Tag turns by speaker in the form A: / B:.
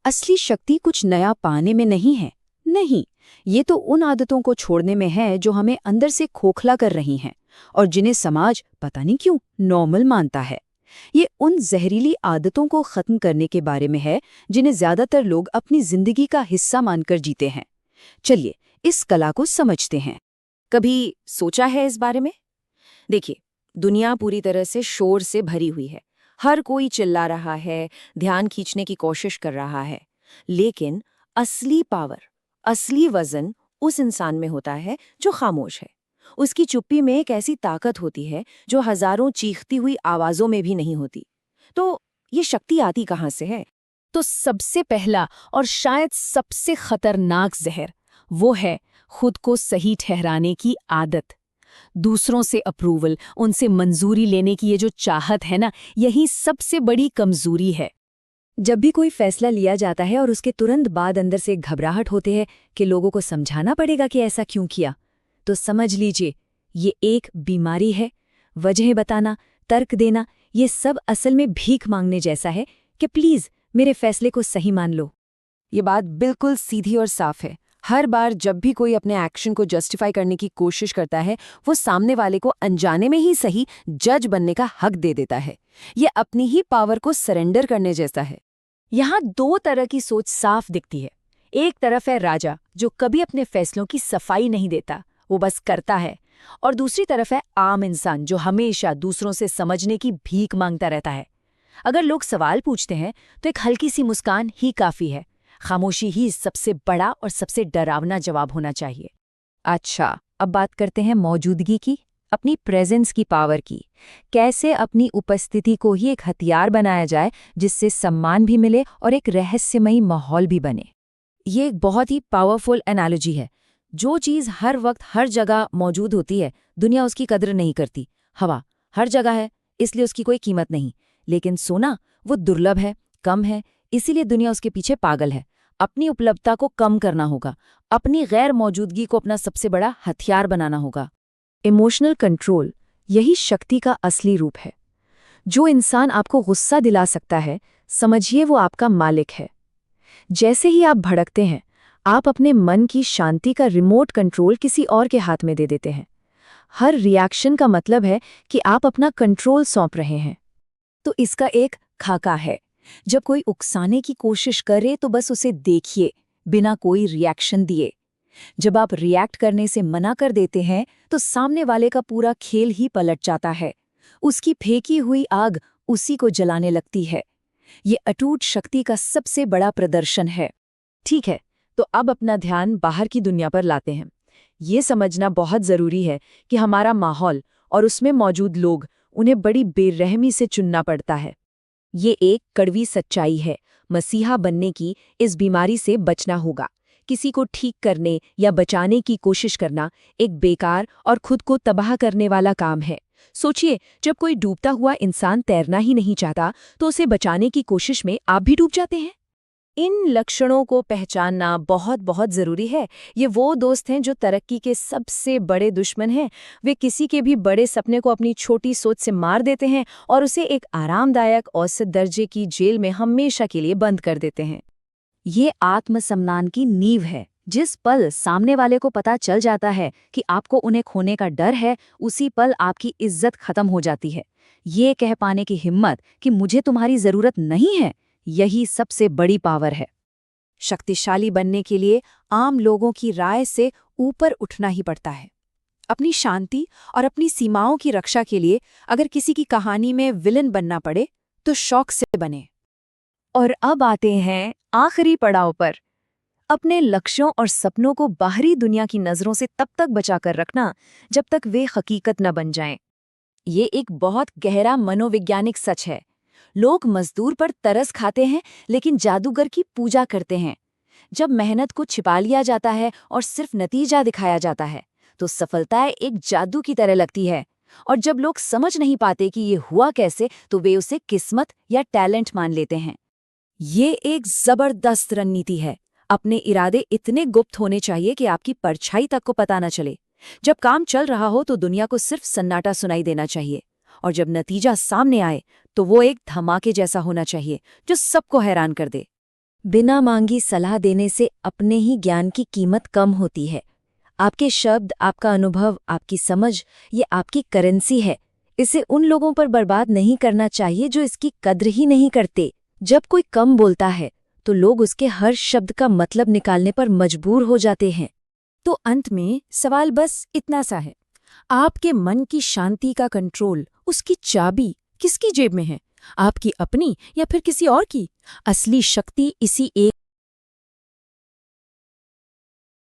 A: असली शक्ति कुछ नया पाने में नहीं है। नहीं, ये तो उन आदतों को छोड़ने में है जो हमें अंदर से खोखला कर रही हैं और जिन्हें समाज पता नहीं क्यों नॉर्मल मानता है। ये उन जहरीली आदतों को खत्म करने के बारे में है जिन्हें ज्यादातर लोग अपनी जिंदगी का हिस्सा मानकर जीते हैं। चलिए इस कला को समझते हैं।
B: कभी सोचा है इस बारे में? देखिए, दुनिया पूरी तरह से शोर से भरी हुई है। हर कोई चिल्ला रहा है, ध्यान खींचने की कोशिश कर रहा है। लेकिन असली पावर, असली वजन उस इंसान में होता है जो खामोश है। उसकी चुप्पी में एक ऐसी ताकत होती है जो हजारों चीखती हुई आवाजों में भी नहीं होती। तो ये शक्ति आती कहाँ से है?
C: तो सबसे पहला और शायद सबसे खतरनाक जहर वो है खुद को सही ठहराने की आदत। दूसरों से अप्रूवल, उनसे मंजूरी लेने की ये जो चाहत है ना, यही सबसे बड़ी कमजोरी है।
A: जब भी कोई फैसला लिया जाता है और उसके तुरंत बाद अंदर से एक घबराहट होती है कि लोगों को समझाना पड़ेगा कि ऐसा क्यों किया, तो समझ लीजिए ये एक बीमारी है। वजह बताना, तर्क देना, ये सब असल में भीख मांगने जैसा है कि प्लीज मेरे फैसले को सही मान लो।
B: ये बात बिल्कुल सीधी और साफ है। हर बार जब भी कोई अपने एक्शन को जस्टिफाई करने की कोशिश करता है, वो सामने वाले को अनजाने में ही सही जज बनने का हक दे देता है। ये अपनी ही पावर को सरेंडर करने जैसा है।
C: यहाँ दो तरह की सोच साफ दिखती है। एक तरफ है राजा जो कभी अपने फैसलों की सफाई नहीं देता, वो बस करता है। और दूसरी तरफ है आम इंसान जो हमेशा दूसरों से समझने की भीख मांगता रहता है। अगर लोग सवाल पूछते हैं तो एक हल्की सी मुस्कान ही काफी है। खामोशी ही सबसे बड़ा और सबसे डरावना जवाब होना चाहिए।
A: अच्छा, अब बात करते हैं मौजूदगी की, अपनी प्रेजेंस की पावर की। कैसे अपनी उपस्थिति को ही एक हथियार बनाया जाए जिससे सम्मान भी मिले और एक रहस्यमयी माहौल भी बने।
B: ये एक बहुत ही पावरफुल एनालॉजी है। जो चीज़ हर वक्त हर जगह मौजूद होती है, दुनिया उसकी कदर नहीं करती। हवा हर जगह है, इसलिए उसकी कोई कीमत नहीं। लेकिन सोना, वो दुर्लभ है, कम है, इसीलिए दुनिया उसके पीछे पागल है। अपनी उपलब्धता को कम करना होगा, अपनी गैर मौजूदगी को अपना सबसे बड़ा हथियार बनाना होगा।
A: इमोशनल कंट्रोल, यही शक्ति का असली रूप है। जो इंसान आपको गुस्सा दिला सकता है, समझिए वो आपका मालिक है। जैसे ही आप भड़कते हैं, आप अपने मन की शांति का रिमोट कंट्रोल किसी और के हाथ में दे देते हैं। हर रिएक्शन का मतलब है कि आप अपना कंट्रोल सौंप रहे हैं।
B: तो इसका एक खाका है। जब कोई उकसाने की कोशिश करे तो बस उसे देखिए, बिना कोई रिएक्शन दिए। जब आप रिएक्ट करने से मना कर देते हैं तो सामने वाले का पूरा खेल ही पलट जाता है। उसकी फेंकी हुई आग उसी को जलाने लगती है। ये अटूट शक्ति का सबसे बड़ा प्रदर्शन है।
A: ठीक है, तो अब अपना ध्यान बाहर की दुनिया पर लाते हैं। ये समझना बहुत जरूरी है कि हमारा माहौल और उसमें मौजूद लोग, उन्हें बड़ी बेरहमी से चुनना पड़ता है। ये एक कड़वी सच्चाई है। मसीहा बनने की इस बीमारी से बचना होगा। किसी को ठीक करने या बचाने की कोशिश करना एक बेकार और खुद को तबाह करने वाला काम है। सोचिए, जब कोई डूबता हुआ इंसान तैरना ही नहीं चाहता तो उसे बचाने की कोशिश में आप भी डूब जाते हैं।
B: इन लक्षणों को पहचानना बहुत बहुत ज़रूरी है। ये वो दोस्त हैं जो तरक्की के सबसे बड़े दुश्मन हैं। वे किसी के भी बड़े सपने को अपनी छोटी सोच से मार देते हैं और उसे एक आरामदायक औसत दर्जे की जेल में हमेशा के लिए बंद कर देते हैं।
A: ये आत्मसम्मान की नींव है। जिस पल सामने वाले को पता चल जाता है कि आपको उन्हें खोने का डर है, उसी पल आपकी इज्जत खत्म हो जाती है। ये कह पाने की हिम्मत कि मुझे तुम्हारी जरूरत नहीं है, यही सबसे बड़ी पावर है।
B: शक्तिशाली बनने के लिए आम लोगों की राय से ऊपर उठना ही पड़ता है। अपनी शांति और अपनी सीमाओं की रक्षा के लिए अगर किसी की कहानी में विलन बनना पड़े तो शौक से बने।
A: और अब आते हैं आखिरी पड़ाव पर, अपने लक्ष्यों और सपनों को बाहरी दुनिया की नजरों से तब तक बचाकर रखना जब तक वे हकीकत न बन जाएं। ये एक बहुत गहरा मनोवैज्ञानिक सच है। लोग मजदूर पर तरस खाते हैं लेकिन जादूगर की पूजा करते हैं। जब मेहनत को छिपा लिया जाता है और सिर्फ नतीजा दिखाया जाता है तो सफलता एक जादू की तरह लगती है। और जब लोग समझ नहीं पाते कि ये हुआ कैसे तो वे उसे किस्मत या टैलेंट मान लेते हैं। ये एक जबरदस्त रणनीति है। अपने इरादे इतने गुप्त होने चाहिए कि आपकी परछाई तक को पता न चले। जब काम चल रहा हो तो दुनिया को सिर्फ सन्नाटा सुनाई देना चाहिए, और जब नतीजा सामने आए तो वो एक धमाके जैसा होना चाहिए जो सबको हैरान कर दे।
C: बिना मांगी सलाह देने से अपने ही ज्ञान की कीमत कम होती है। आपके शब्द, आपका अनुभव, आपकी समझ, ये आपकी करेंसी है। इसे उन लोगों पर बर्बाद नहीं करना चाहिए जो इसकी कद्र ही नहीं करते। जब कोई कम बोलता है तो लोग उसके हर शब्द का मतलब निकालने पर मजबूर हो जाते हैं।
B: तो अंत में सवाल बस इतना सा है, आपके मन की शांति का कंट्रोल, उसकी चाबी किसकी जेब में है? आपकी अपनी या फिर किसी और की? असली शक्ति इसी एक